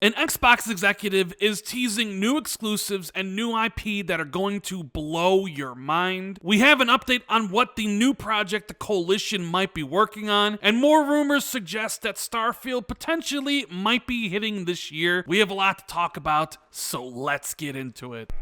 An Xbox executive is teasing new exclusives and new IP that are going to blow your mind. We have an update on what the new project the Coalition might be working on, and more rumors suggest that Starfield potentially might be hitting this year. We have a lot to talk about, so let's get into it.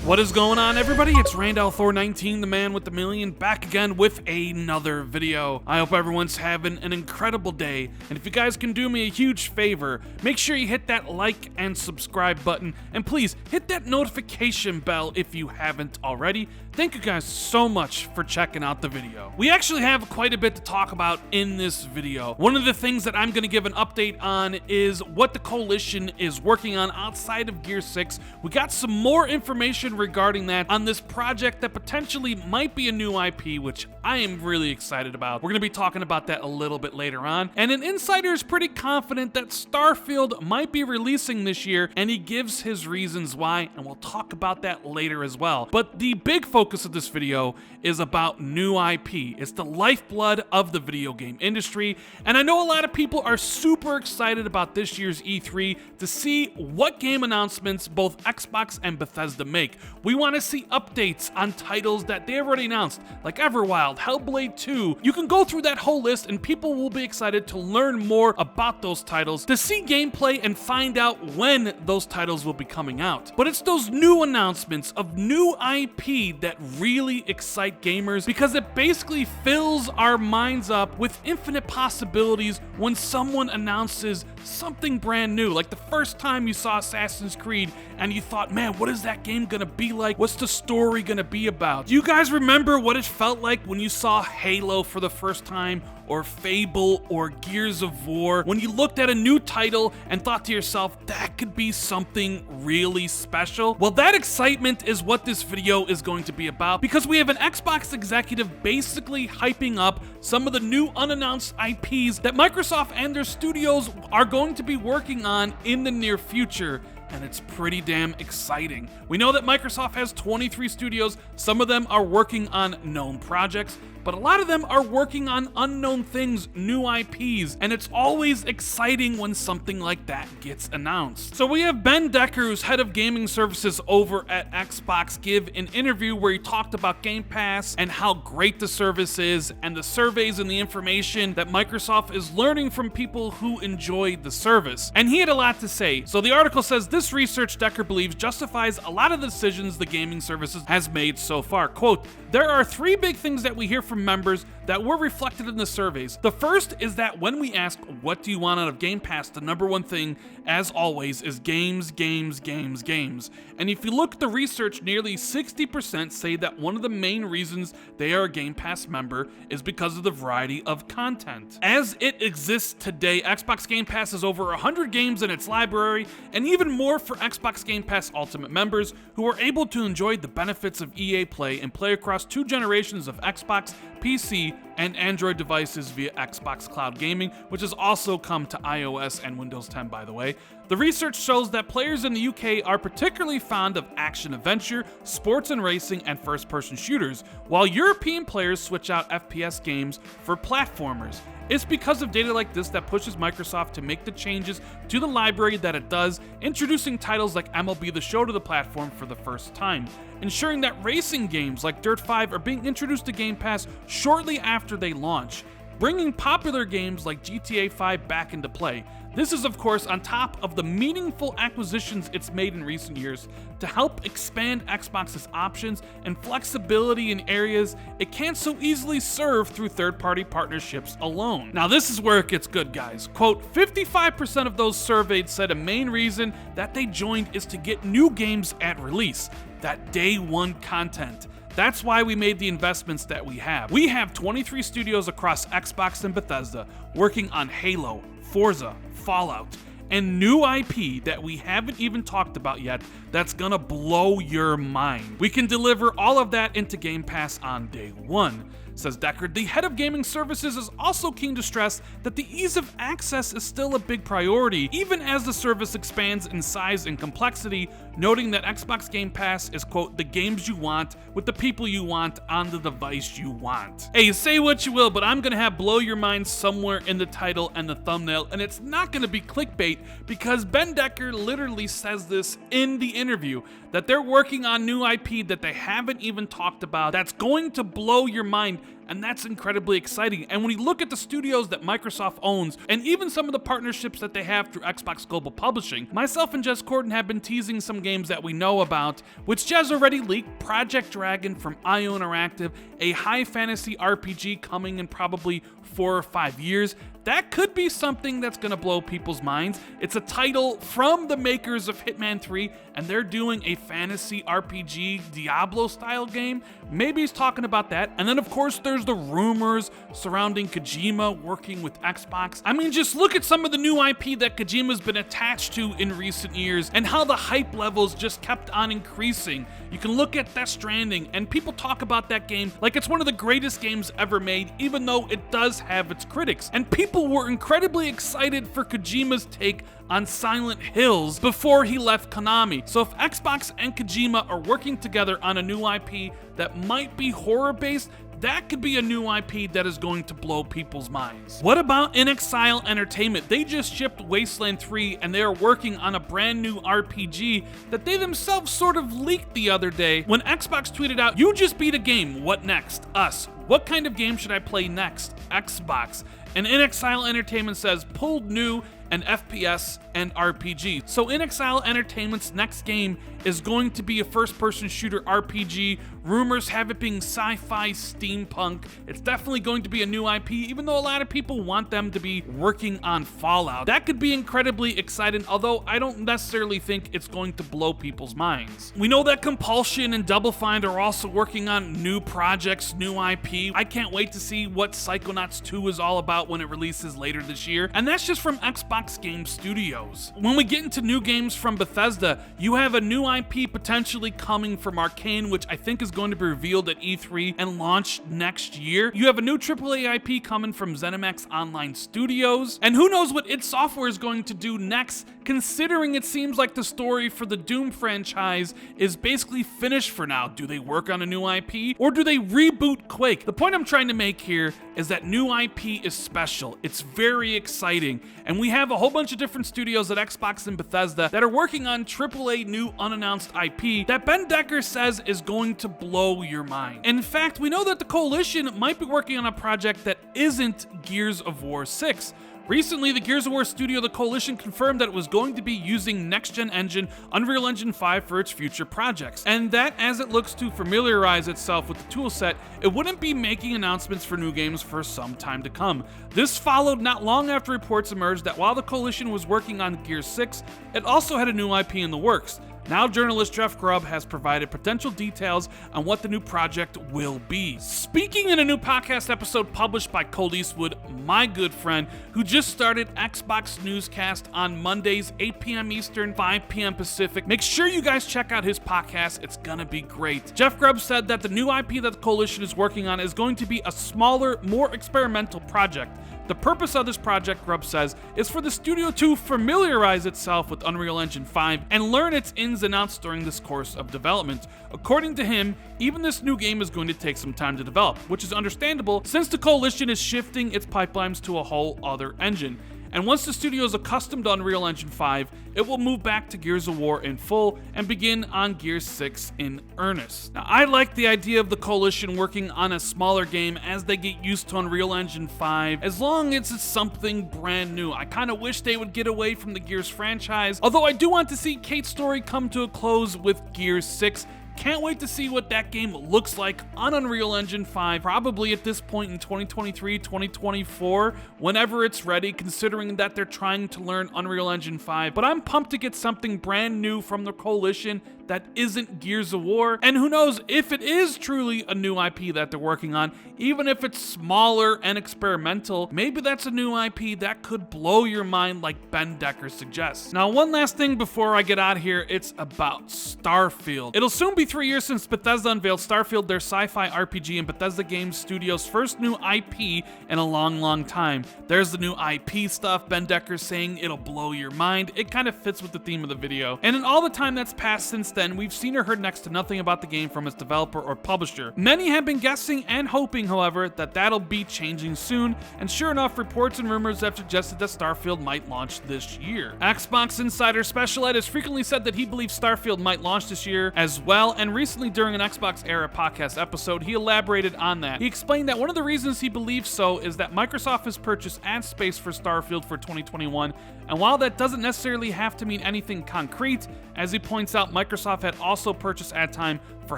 What is going on, everybody? It's Randall Thor 19, the man with the million, back again with another video. I hope everyone's having an incredible day, and if you guys can do me a huge favor, make sure you hit that like and subscribe button, and please hit that notification bell if you haven't already. Thank you guys so much for checking out the video. We actually have quite a bit to talk about in this video. One of the things that I'm going to give an update on is what the Coalition is working on outside of Gear 6. We got some more information regarding that on this project that potentially might be a new IP, which I am really excited about. We're going to be talking about that a little bit later on. And an insider is pretty confident that Starfield might be releasing this year, and he gives his reasons why, and we'll talk about that later as well. But the big focus of this video is about new IP. It's the lifeblood of the video game industry, and I know a lot of people are super excited about this year's E3 to see what game announcements both Xbox and Bethesda make. We want to see updates on titles that they already announced, like Everwild, Hellblade 2. You can go through that whole list and people will be excited to learn more about those titles, to see gameplay and find out when those titles will be coming out. But it's those new announcements of new IP that really excite gamers, because it basically fills our minds up with infinite possibilities when someone announces something brand new. Like the first time you saw Assassin's Creed and you thought, man, what is that game gonna be like? What's the story gonna be about? Do you guys remember what it felt like when you saw Halo for the first time, or Fable, or Gears of War, when you looked at a new title and thought to yourself, that could be something really special? Well, that excitement is what this video is going to be about, because we have an Xbox executive basically hyping up some of the new unannounced IPs that Microsoft and their studios are going to be working on in the near future. And it's pretty damn exciting. We know that Microsoft has 23 studios. Some of them are working on known projects, but a lot of them are working on unknown things, new IPs, and it's always exciting when something like that gets announced. So we have Ben Decker, who's head of gaming services over at Xbox, give an interview where he talked about Game Pass and how great the service is, and the surveys and the information that Microsoft is learning from people who enjoyed the service. And he had a lot to say. So the article says, this research, Decker believes, justifies a lot of the decisions the gaming services has made so far. Quote, there are three big things that we hear from members that were reflected in the surveys. The first is that when we ask, what do you want out of Game Pass, the number one thing, as always, is games, games, games, games. And if you look at the research, nearly 60% say that one of the main reasons they are a Game Pass member is because of the variety of content. As it exists today, Xbox Game Pass has over 100 games in its library, and even more for Xbox Game Pass Ultimate members, who are able to enjoy the benefits of EA Play and play across 2 generations of Xbox, PC, and Android devices via Xbox Cloud Gaming, which has also come to iOS and Windows 10, by the way. The research shows that players in the UK are particularly fond of action-adventure, sports and racing, and first-person shooters, while European players switch out FPS games for platformers. It's because of data like this that pushes Microsoft to make the changes to the library that it does, introducing titles like MLB The Show to the platform for the first time, ensuring that racing games like Dirt 5 are being introduced to Game Pass shortly after they launch, bringing popular games like GTA 5 back into play. This is, of course, on top of the meaningful acquisitions it's made in recent years to help expand Xbox's options and flexibility in areas it can't so easily serve through third-party partnerships alone. Now, this is where it gets good, guys. Quote, 55% of those surveyed said a main reason that they joined is to get new games at release, that day one content. That's why we made the investments that we have. We have 23 studios across Xbox and Bethesda working on Halo, Forza, Fallout, and new IP that we haven't even talked about yet that's gonna blow your mind. We can deliver all of that into Game Pass on day one. Says Deckard. The head of gaming services is also keen to stress that the ease of access is still a big priority, even as the service expands in size and complexity, noting that Xbox Game Pass is, quote, the games you want with the people you want on the device you want. Hey, say what you will, but I'm gonna have blow your mind somewhere in the title and the thumbnail, and it's not gonna be clickbait because Ben Deckard literally says this in the interview, that they're working on new IP that they haven't even talked about that's going to blow your mind. And that's incredibly exciting. And when you look at the studios that Microsoft owns, and even some of the partnerships that they have through Xbox Global Publishing, myself and Jez Corden have been teasing some games that we know about, which Jez already leaked: Project Dragon from IO Interactive, a high fantasy RPG coming in probably 4 or 5 years. That could be something that's gonna blow people's minds. It's a title from the makers of Hitman 3, and they're doing a fantasy RPG Diablo-style game. Maybe he's talking about that. And then, of course, there's the rumors surrounding Kojima working with Xbox. I mean, just look at some of the new IP that Kojima's been attached to in recent years and how the hype levels just kept on increasing. You can look at Death Stranding, and people talk about that game like it's one of the greatest games ever made, even though it does have its critics. And people were incredibly excited for Kojima's take on Silent Hills before he left Konami. So if Xbox and Kojima are working together on a new IP that might be horror-based, that could be a new IP that is going to blow people's minds. What about inXile Entertainment? They just shipped Wasteland 3, and they are working on a brand new RPG that they themselves sort of leaked the other day when Xbox tweeted out, "You just beat a game, what next? Us. What kind of game should I play next? Xbox." And inXile Entertainment says, pulled new and FPS and RPG. So inXile Entertainment's next game is going to be a first-person shooter RPG. Rumors have it being sci-fi steampunk. It's definitely going to be a new IP, even though a lot of people want them to be working on Fallout. That could be incredibly exciting, although I don't necessarily think it's going to blow people's minds. We know that Compulsion and Double Fine are also working on new projects, new IP. I can't wait to see what Psychonauts 2 is all about when it releases later this year, and that's just from Xbox Game Studios. When we get into new games from Bethesda, you have a new IP potentially coming from Arcane, which I think is going to be revealed at E3 and launched next year. You have a new AAA IP coming from ZeniMax Online Studios, and who knows what id Software is going to do next, considering it seems like the story for the Doom franchise is basically finished for now. Do they work on a new IP, or do they reboot Quake? The point I'm trying to make here is that new IP is special. It's very exciting, and we have a whole bunch of different studios at Xbox and Bethesda that are working on AAA new unannounced IP that Ben Deckard says is going to blow your mind. In fact, we know that the Coalition might be working on a project that isn't Gears of War 6. Recently, the Gears of War studio, the Coalition, confirmed that it was going to be using next-gen engine Unreal Engine 5 for its future projects, and that as it looks to familiarize itself with the toolset, it wouldn't be making announcements for new games for some time to come. This followed not long after reports emerged that while the Coalition was working on Gears 6, it also had a new IP in the works. Now journalist Jeff Grubb has provided potential details on what the new project will be. Speaking in a new podcast episode published by Colt Eastwood, my good friend, who just started Xbox Newscast on Mondays, 8 p.m. Eastern, 5 p.m. Pacific. Make sure you guys check out his podcast. It's gonna be great. Jeff Grubb said that the new IP that the Coalition is working on is going to be a smaller, more experimental project. The purpose of this project, Grubb says, is for the studio to familiarize itself with Unreal Engine 5 and learn its ins and outs during this course of development. According to him, even this new game is going to take some time to develop, which is understandable since the Coalition is shifting its pipelines to a whole other engine. And once the studio is accustomed to Unreal Engine 5, it will move back to Gears of War in full and begin on Gears 6 in earnest. Now, I like the idea of the Coalition working on a smaller game as they get used to Unreal Engine 5, as long as it's something brand new. I kind of wish they would get away from the Gears franchise, although I do want to see Kate's story come to a close with Gears 6. Can't wait to see what that game looks like on Unreal Engine 5, probably at this point in 2023, 2024, whenever it's ready, considering that they're trying to learn Unreal Engine 5. But I'm pumped to get something brand new from the Coalition that isn't Gears of War. And who knows, if it is truly a new IP that they're working on, even if it's smaller and experimental, maybe that's a new IP that could blow your mind like Ben Decker suggests. Now, one last thing before I get out of here, it's about Starfield. It'll soon be 3 years since Bethesda unveiled Starfield, their sci-fi RPG and Bethesda Games Studios' first new IP in a long time. There's the new IP stuff. Ben Decker's saying it'll blow your mind. It kind of fits with the theme of the video. And in all the time that's passed since then, we've seen or heard next to nothing about the game from its developer or publisher. Many have been guessing and hoping, however, that that'll be changing soon, and sure enough, reports and rumors have suggested that Starfield might launch this year. Xbox insider Special Ed has frequently said that he believes Starfield might launch this year as well, and recently during an Xbox Era podcast episode, he elaborated on that. He explained that one of the reasons he believes so is that Microsoft has purchased ad space for Starfield for 2021, and while that doesn't necessarily have to mean anything concrete, as he points out, Microsoft had also purchased ad time for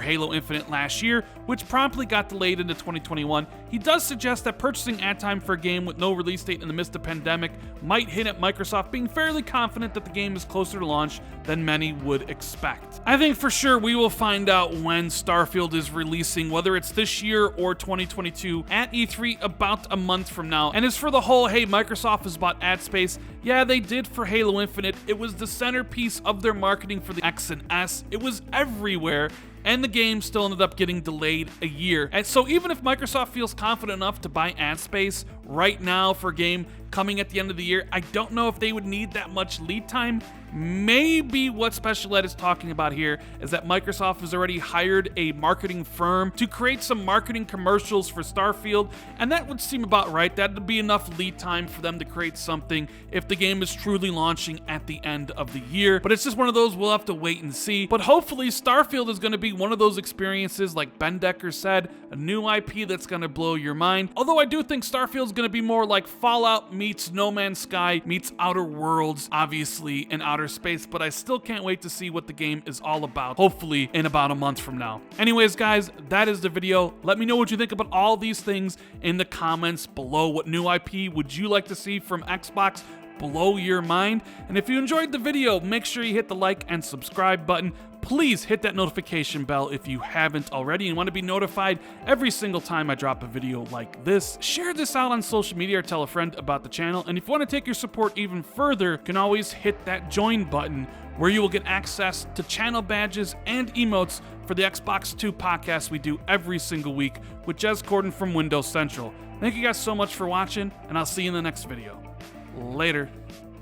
Halo Infinite last year, which promptly got delayed into 2021. He does suggest that purchasing ad time for a game with no release date in the midst of pandemic might hint at Microsoft being fairly confident that the game is closer to launch than many would expect. I think for sure we will find out when Starfield is releasing, whether it's this year or 2022, at E3 about a month from now. And as for the whole, hey, Microsoft has bought ad space, yeah, they did for Halo Infinite. It was the centerpiece of their marketing for the X and S. It was everywhere, and the game still ended up getting delayed a year. And so even if Microsoft feels confident enough to buy ad space right now for a game coming at the end of the year, I don't know if they would need that much lead time. Maybe what Special Ed is talking about here is that Microsoft has already hired a marketing firm to create some marketing commercials for Starfield, and that would seem about right. That would be enough lead time for them to create something if the game is truly launching at the end of the year. But it's just one of those we'll have to wait and see. But hopefully Starfield is going to be one of those experiences, like Ben Decker said, a new IP that's going to blow your mind. Although I do think Starfield is going to be more like Fallout meets No Man's Sky meets Outer Worlds, obviously, and outer space, but I still can't wait to see what the game is all about, hopefully in about a month from now. Anyways, guys, that is the video. Let me know what you think about all these things in the comments below. What new IP would you like to see from Xbox blow your mind? And if you enjoyed the video, make sure you hit the like and subscribe button. Please hit that notification bell if you haven't already and want to be notified every single time I drop a video like this. Share this out on social media or tell a friend about the channel. And if you want to take your support even further, you can always hit that join button where you will get access to channel badges and emotes for the Xbox 2 podcast we do every single week with Jez Corden from Windows Central. Thank you guys so much for watching, and I'll see you in the next video. Later.